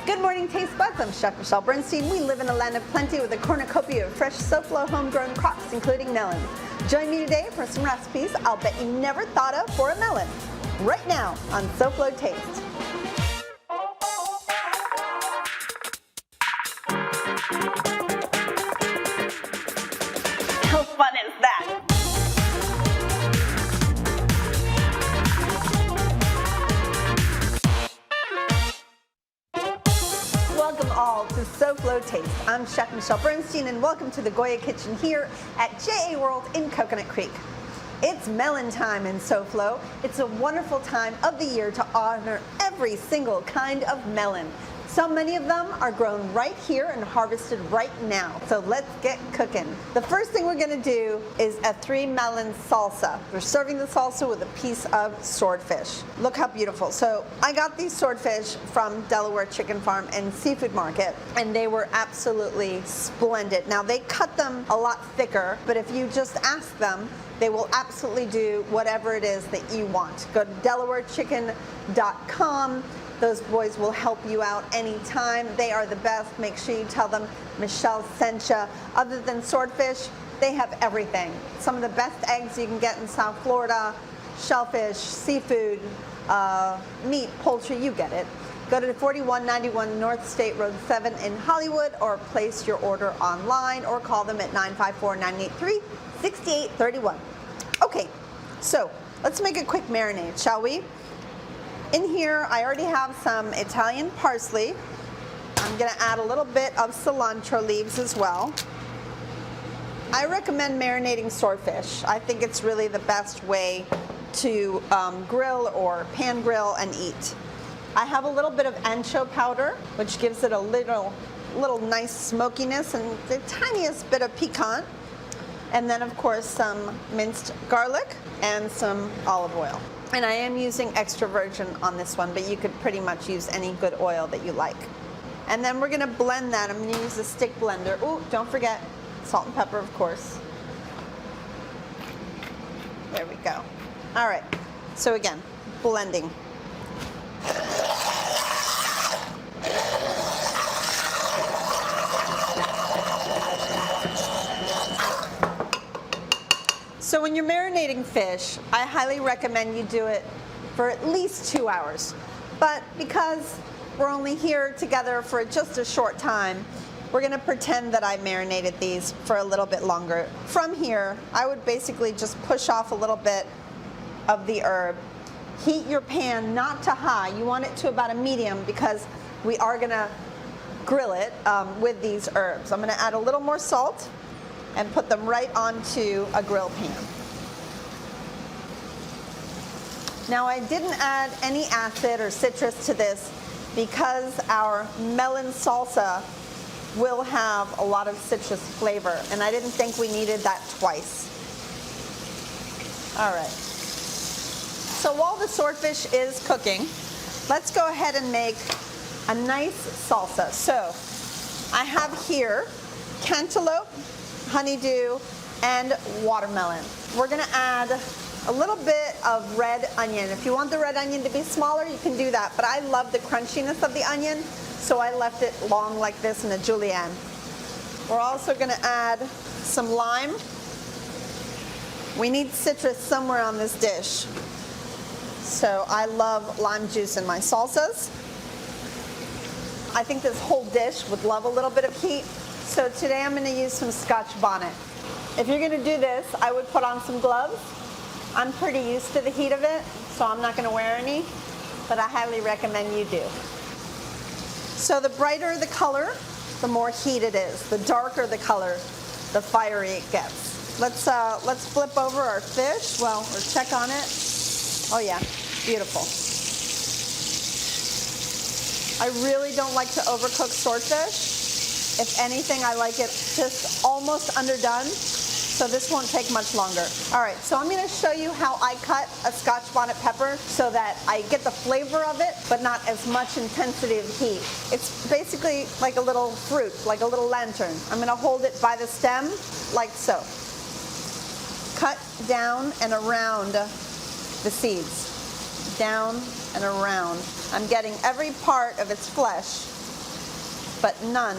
Good morning, Taste Buds. I'm Chef Michelle Bernstein. We live in a land of plenty with a cornucopia of fresh SoFlo homegrown crops, including melons. Join me today for some recipes I'll bet you never thought of for a melon. Right now on SoFlo Taste. How fun is that? Welcome all to SoFlo Taste. I'm Chef Michelle Bernstein and welcome to the Goya Kitchen here at JA World in Coconut Creek. It's melon time in SoFlo. It's a wonderful time of the year to honor every single kind of melon. So many of them are grown right here and harvested right now. So let's get cooking. The first thing we're gonna do is a 3 melon salsa. We're serving the salsa with a piece of swordfish. Look how beautiful. So I got these swordfish from Delaware Chicken Farm and Seafood Market, and they were absolutely splendid. Now they cut them a lot thicker, but if you just ask them, they will absolutely do whatever it is that you want. Go to DelawareChicken.com. Those boys will help you out anytime. They are the best. Make sure you tell them Michelle sent you. Other than swordfish, they have everything. Some of the best eggs you can get in South Florida, shellfish, seafood, meat, poultry, you get it. Go to 4191 North State Road 7 in Hollywood or place your order online or call them at 954-983-6831. Okay, so let's make a quick marinade, shall we? In here, I already have some Italian parsley. I'm gonna add a little bit of cilantro leaves as well. I recommend marinating swordfish. I think it's really the best way to grill or pan grill and eat. I have a little bit of ancho powder, which gives it a little nice smokiness and the tiniest bit of piquant. And then of course some minced garlic and some olive oil. And I am using extra virgin on this one, but you could pretty much use any good oil that you like. And then we're gonna blend that. I'm gonna use a stick blender. Ooh, don't forget salt and pepper, of course. There we go. All right, so again, blending. So when you're marinating fish, I highly recommend you do it for at least 2 hours. But because we're only here together for just a short time, we're gonna pretend that I marinated these for a little bit longer. From here, I would basically just push off a little bit of the herb. Heat your pan not to high. You want it to about a medium because we are gonna grill it with these herbs. I'm gonna add a little more salt and put them right onto a grill pan. Now I didn't add any acid or citrus to this because our melon salsa will have a lot of citrus flavor, and I didn't think we needed that twice. All right. So while the swordfish is cooking, let's go ahead and make a nice salsa. So I have here cantaloupe, honeydew, and watermelon. We're gonna add a little bit of red onion. If you want the red onion to be smaller, you can do that, but I love the crunchiness of the onion, so I left it long like this in a julienne. We're also gonna add some lime. We need citrus somewhere on this dish, so I love lime juice in my salsas. I think this whole dish would love a little bit of heat. So today I'm gonna use some Scotch bonnet. If you're gonna do this, I would put on some gloves. I'm pretty used to the heat of it, so I'm not gonna wear any, but I highly recommend you do. So the brighter the color, the more heat it is. The darker the color, the fiery it gets. Let's flip over our fish, or check on it. Oh yeah, beautiful. I really don't like to overcook swordfish. If anything, I like it just almost underdone, so this won't take much longer. All right, so I'm gonna show you how I cut a Scotch bonnet pepper so that I get the flavor of it, but not as much intensity of heat. It's basically like a little fruit, like a little lantern. I'm gonna hold it by the stem, like so. Cut down and around the seeds. Down and around. I'm getting every part of its flesh but none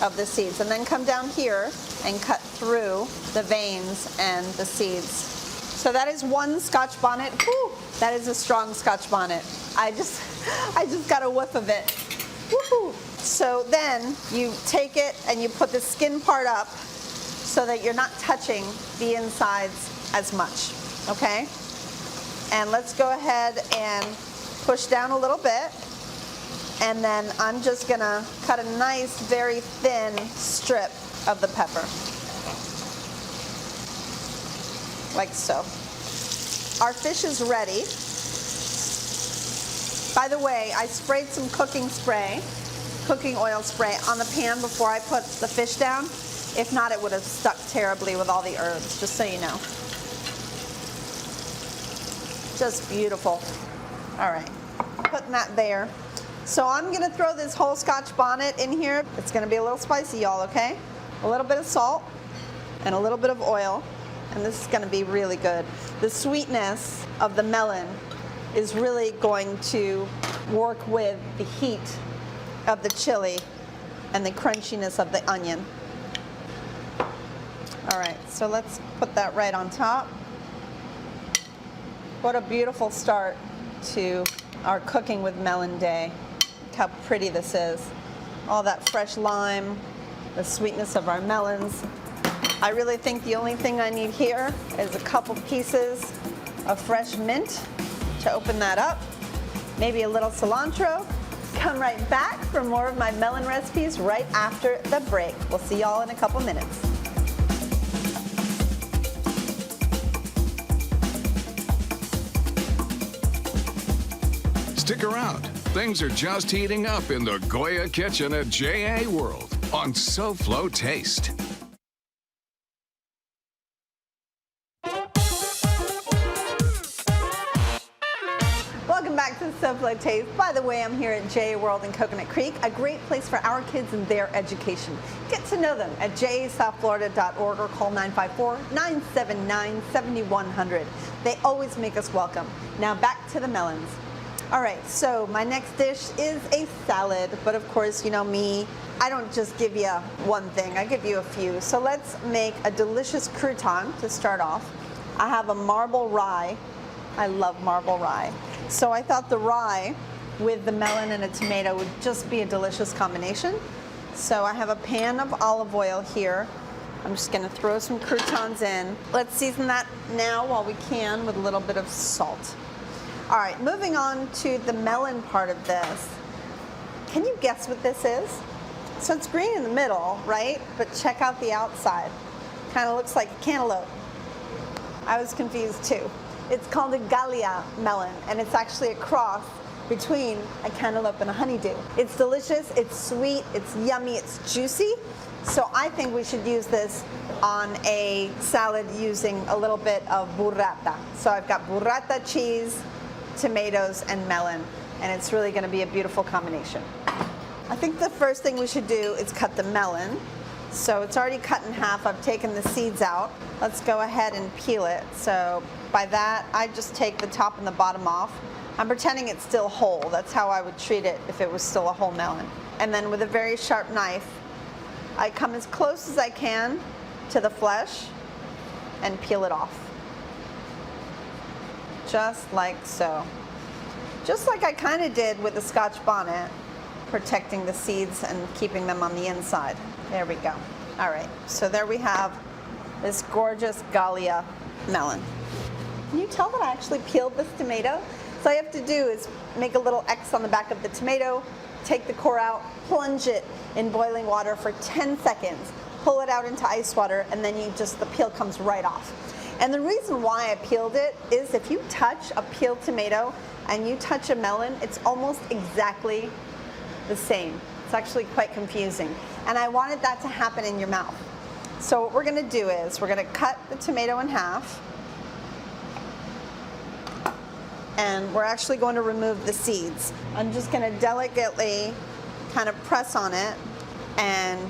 of the seeds. And then come down here and cut through the veins and the seeds. So that is one Scotch bonnet. Whew, that is a strong Scotch bonnet. I just got a whiff of it. Woohoo! So then you take it and you put the skin part up so that you're not touching the insides as much, okay? And let's go ahead and push down a little bit. And then I'm just gonna cut a nice, very thin strip of the pepper. Like so. Our fish is ready. By the way, I sprayed some cooking oil spray on the pan before I put the fish down. If not, it would have stuck terribly with all the herbs, just so you know. Just beautiful. All right, putting that there. So I'm gonna throw this whole Scotch bonnet in here. It's gonna be a little spicy, y'all, okay? A little bit of salt and a little bit of oil, and this is gonna be really good. The sweetness of the melon is really going to work with the heat of the chili and the crunchiness of the onion. All right, so let's put that right on top. What a beautiful start to our cooking with melon day. Look how pretty this is. All that fresh lime, the sweetness of our melons. I really think the only thing I need here is a couple pieces of fresh mint to open that up. Maybe a little cilantro. Come right back for more of my melon recipes right after the break. We'll see y'all in a couple minutes. Stick around. Things are just heating up in the Goya kitchen at JA World on SoFlo Taste. Welcome back to SoFlo Taste. By the way, I'm here at JA World in Coconut Creek, a great place for our kids and their education. Get to know them at jasouthflorida.org or call 954-979-7100. They always make us welcome. Now back to the melons. All right, so my next dish is a salad, but of course, you know me, I don't just give you one thing, I give you a few. So let's make a delicious crouton to start off. I have a marble rye. I love marble rye. So I thought the rye with the melon and a tomato would just be a delicious combination. So I have a pan of olive oil here. I'm just gonna throw some croutons in. Let's season that now while we can with a little bit of salt. All right, moving on to the melon part of this. Can you guess what this is? So it's green in the middle, right? But check out the outside. Kind of looks like a cantaloupe. I was confused too. It's called a Gallia melon, and it's actually a cross between a cantaloupe and a honeydew. It's delicious, it's sweet, it's yummy, it's juicy. So I think we should use this on a salad using a little bit of burrata. So I've got burrata cheese, tomatoes, and melon, and it's really going to be a beautiful combination. I think the first thing we should do is cut the melon. So it's already cut in half. I've taken the seeds out. Let's go ahead and peel it. So by that, I just take the top and the bottom off. I'm pretending it's still whole. That's how I would treat it if it was still a whole melon. And then with a very sharp knife, I come as close as I can to the flesh and peel it off. Just like so. Just like I kind of did with the Scotch bonnet, protecting the seeds and keeping them on the inside. There we go. All right, so there we have this gorgeous Gallia melon. Can you tell that I actually peeled this tomato? So all you have to do is make a little X on the back of the tomato, take the core out, plunge it in boiling water for 10 seconds, pull it out into ice water, and then the peel comes right off. And the reason why I peeled it is if you touch a peeled tomato and you touch a melon, it's almost exactly the same. It's actually quite confusing. And I wanted that to happen in your mouth. So what we're gonna do is we're gonna cut the tomato in half, and we're actually going to remove the seeds. I'm just gonna delicately kind of press on it, and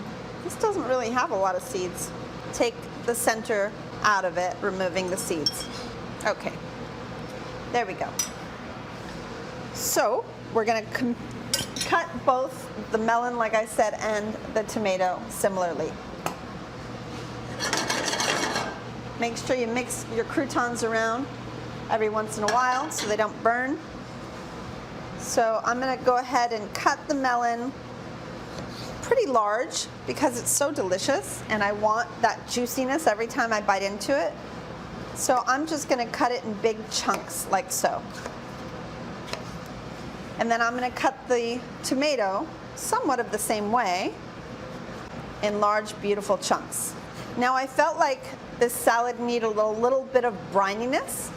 this doesn't really have a lot of seeds. Take the center out of it, removing the seeds. Okay, there we go. So we're gonna cut both the melon, like I said, and the tomato similarly. Make sure you mix your croutons around every once in a while so they don't burn. So I'm going to go ahead and cut the melon pretty large because it's so delicious and I want that juiciness every time I bite into it. So I'm just going to cut it in big chunks like so. And then I'm going to cut the tomato somewhat of the same way in large, beautiful chunks. Now I felt like this salad needed a little bit of brininess,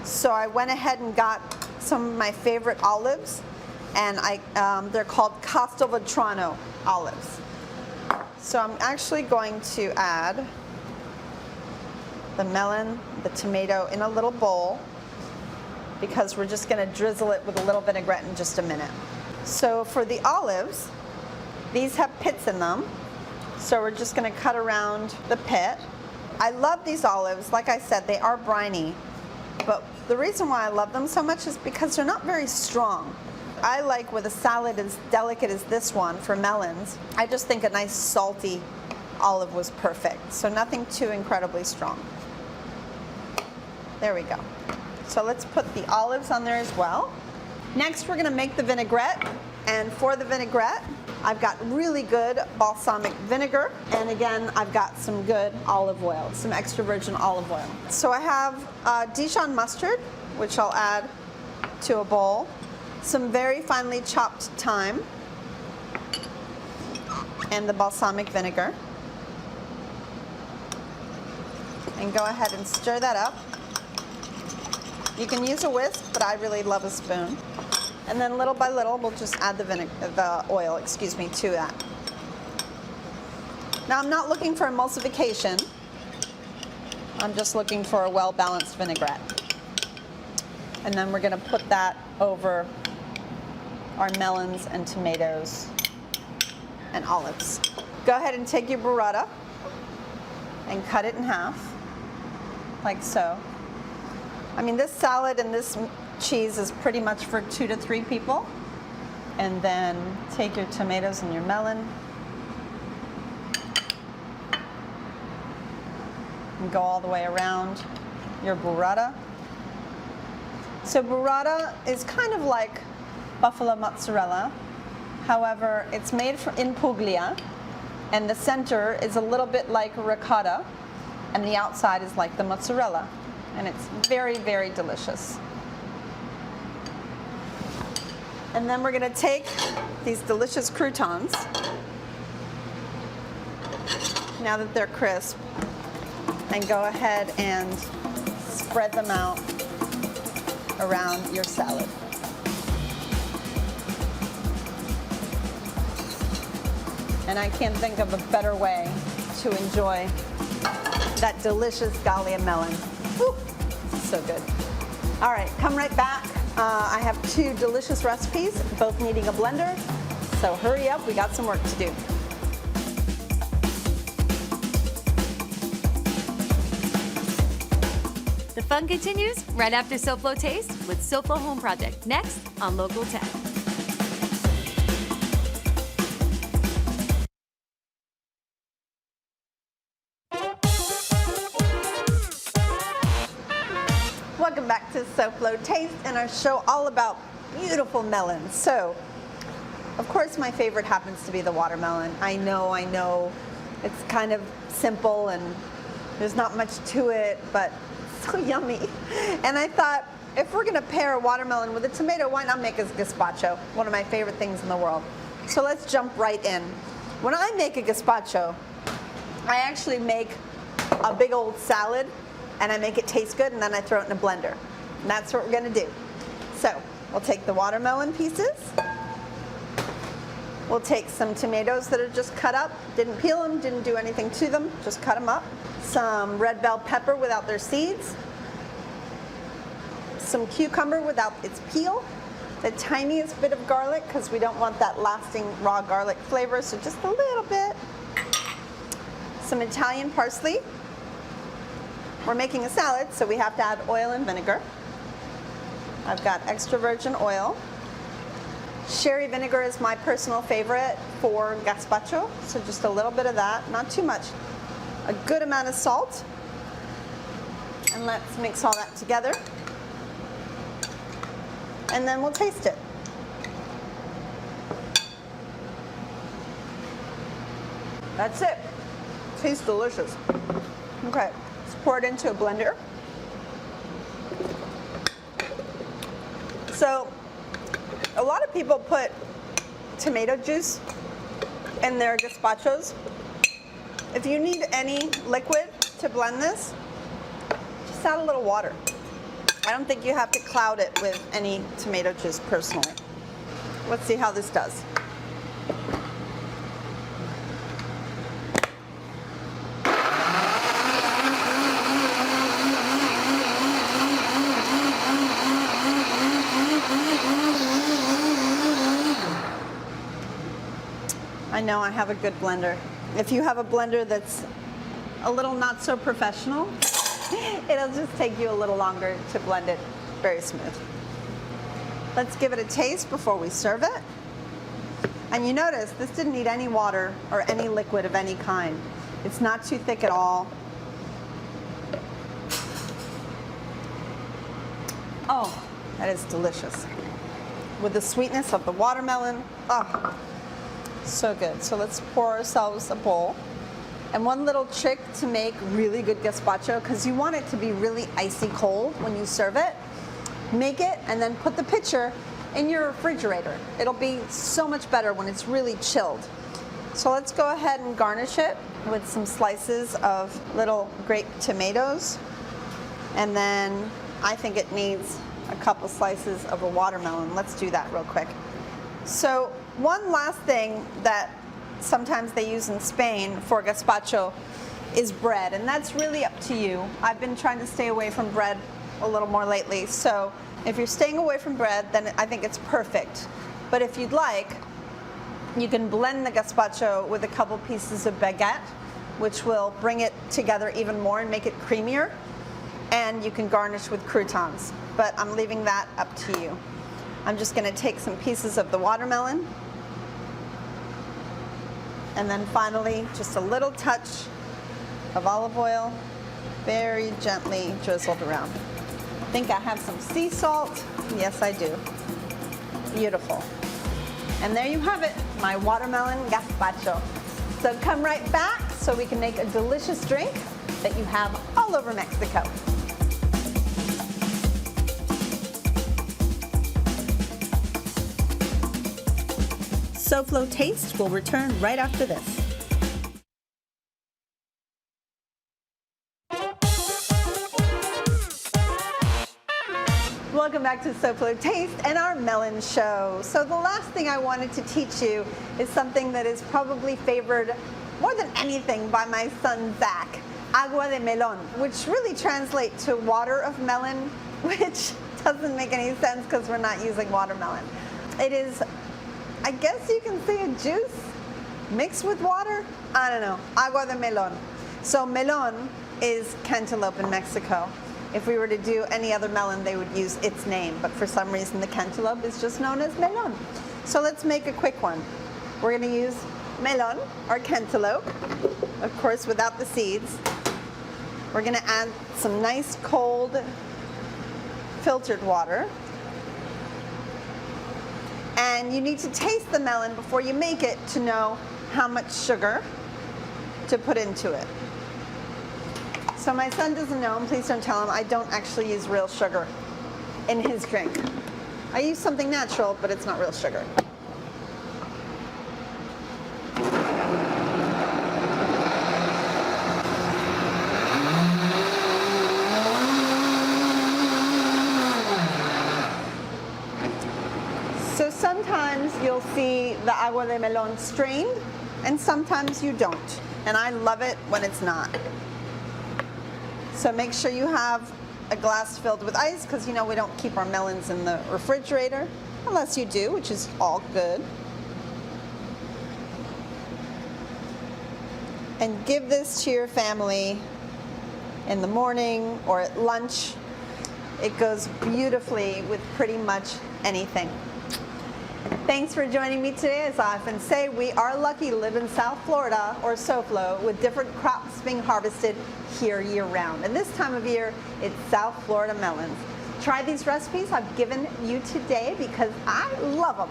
so I went ahead and got some of my favorite olives, and they're called Castelvetrano olives. So I'm actually going to add the melon, the tomato in a little bowl because we're just going to drizzle it with a little vinaigrette in just a minute. So for the olives, these have pits in them, so we're just going to cut around the pit. I love these olives. Like I said, they are briny, but the reason why I love them so much is because they're not very strong. I like with a salad as delicate as this one for melons, I just think a nice salty olive was perfect. So nothing too incredibly strong. There we go. So let's put the olives on there as well. Next, we're going to make the vinaigrette. And for the vinaigrette, I've got really good balsamic vinegar. And again, I've got some good olive oil, some extra virgin olive oil. So I have Dijon mustard, which I'll add to a bowl. Some very finely chopped thyme. And the balsamic vinegar. And go ahead and stir that up. You can use a whisk, but I really love a spoon. And then little by little, we'll just add the oil, to that. Now I'm not looking for emulsification. I'm just looking for a well-balanced vinaigrette. And then we're gonna put that over our melons and tomatoes and olives. Go ahead and take your burrata and cut it in half, like so. I mean, this salad and this cheese is pretty much for 2 to 3 people. And then take your tomatoes and your melon and go all the way around your burrata. So burrata is kind of like buffalo mozzarella. However, it's made in Puglia, and the center is a little bit like ricotta, and the outside is like the mozzarella. And it's very, very delicious. And then we're going to take these delicious croutons, now that they're crisp, and go ahead and spread them out around your salad. And I can't think of a better way to enjoy that delicious Gallia melon. Whew, so good. All right, come right back. I have 2 delicious recipes, both needing a blender. So hurry up, we got some work to do. The fun continues right after SoFlo Taste with SoFlo Home Project, next on Local 10. Welcome back to SoFlo Taste and our show all about beautiful melons. So, of course, my favorite happens to be the watermelon. I know, it's kind of simple and there's not much to it, but it's so yummy. And I thought, if we're gonna pair a watermelon with a tomato, why not make a gazpacho? One of my favorite things in the world. So let's jump right in. When I make a gazpacho, I actually make a big old salad and I make it taste good, and then I throw it in a blender. And that's what we're gonna do. So we'll take the watermelon pieces. We'll take some tomatoes that are just cut up, didn't peel them, didn't do anything to them, just cut them up. Some red bell pepper without their seeds. Some cucumber without its peel. The tiniest bit of garlic, because we don't want that lasting raw garlic flavor, so just a little bit. Some Italian parsley. We're making a salad, so we have to add oil and vinegar. I've got extra virgin oil. Sherry vinegar is my personal favorite for gazpacho, so just a little bit of that, not too much. A good amount of salt. And let's mix all that together. And then we'll taste it. That's it. Tastes delicious. Okay, let's pour it into a blender. So, a lot of people put tomato juice in their gazpachos. If you need any liquid to blend this, just add a little water. I don't think you have to cloud it with any tomato juice personally. Let's see how this does. I know I have a good blender. If you have a blender that's a little not so professional, it'll just take you a little longer to blend it very smooth. Let's give it a taste before we serve it. And you notice this didn't need any water or any liquid of any kind. It's not too thick at all. Oh, that is delicious. With the sweetness of the watermelon, oh, so good. So let's pour ourselves a bowl. And one little trick to make really good gazpacho, because you want it to be really icy cold when you serve it, make it and then put the pitcher in your refrigerator. It'll be so much better when it's really chilled. So let's go ahead and garnish it with some slices of little grape tomatoes. And then I think it needs a couple slices of a watermelon. Let's do that real quick. So one last thing that sometimes they use in Spain for gazpacho is bread, and that's really up to you. I've been trying to stay away from bread a little more lately, so if you're staying away from bread, then I think it's perfect. But if you'd like, you can blend the gazpacho with a couple pieces of baguette, which will bring it together even more and make it creamier, and you can garnish with croutons. But I'm leaving that up to you. I'm just going to take some pieces of the watermelon, and then finally just a little touch of olive oil, very gently drizzled around. I think I have some sea salt. Yes, I do. Beautiful. And there you have it, my watermelon gazpacho. So come right back so we can make a delicious drink that you have all over Mexico. SoFlo Taste will return right after this. Welcome back to SoFlo Taste and our melon show. So the last thing I wanted to teach you is something that is probably favored more than anything by my son Zach, Agua de Melon, which really translates to water of melon, which doesn't make any sense because we're not using watermelon. It is, I guess you can say, a juice mixed with water. I don't know. Agua de melon. So melon is cantaloupe in Mexico. If we were to do any other melon, they would use its name. But for some reason, the cantaloupe is just known as melon. So let's make a quick one. We're going to use melon, or cantaloupe, of course, without the seeds. We're going to add some nice cold filtered water. And you need to taste the melon before you make it to know how much sugar to put into it. So my son doesn't know, and please don't tell him, I don't actually use real sugar in his drink. I use something natural, but it's not real sugar. So sometimes you'll see the agua de melon strained, and sometimes you don't. And I love it when it's not. So make sure you have a glass filled with ice, because you know we don't keep our melons in the refrigerator, unless you do, which is all good. And give this to your family in the morning or at lunch. It goes beautifully with pretty much anything. Thanks for joining me today. As I often say, we are lucky to live in South Florida, or SoFlo, with different crops being harvested here year-round. And this time of year, it's South Florida melons. Try these recipes I've given you today because I love them.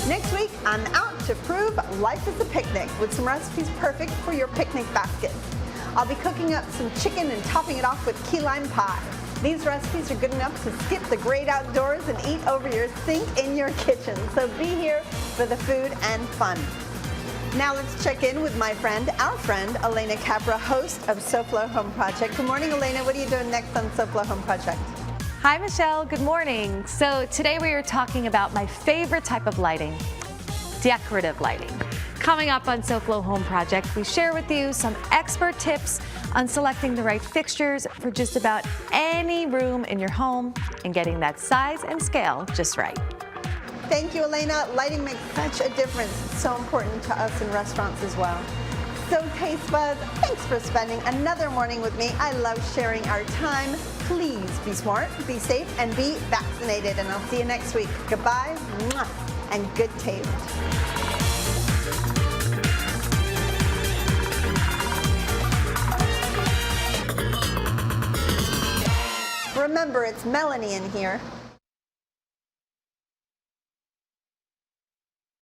Next week, I'm out to prove life is a picnic with some recipes perfect for your picnic basket. I'll be cooking up some chicken and topping it off with key lime pie. These recipes are good enough to skip the great outdoors and eat over your sink in your kitchen. So be here for the food and fun. Now let's check in with my friend, our friend, Elena Capra, host of SoFlo Home Project. Good morning, Elena. What are you doing next on SoFlo Home Project? Hi, Michelle. Good morning. So today we are talking about my favorite type of lighting, decorative lighting. Coming up on SoFlo Home Project, we share with you some expert tips on selecting the right fixtures for just about any room in your home and getting that size and scale just right. Thank you, Elena. Lighting makes such a difference. It's so important to us in restaurants as well. So Taste Buds, thanks for spending another morning with me. I love sharing our time. Please be smart, be safe, and be vaccinated. And I'll see you next week. Goodbye, mwah, and good taste. Remember, it's Melanie in here.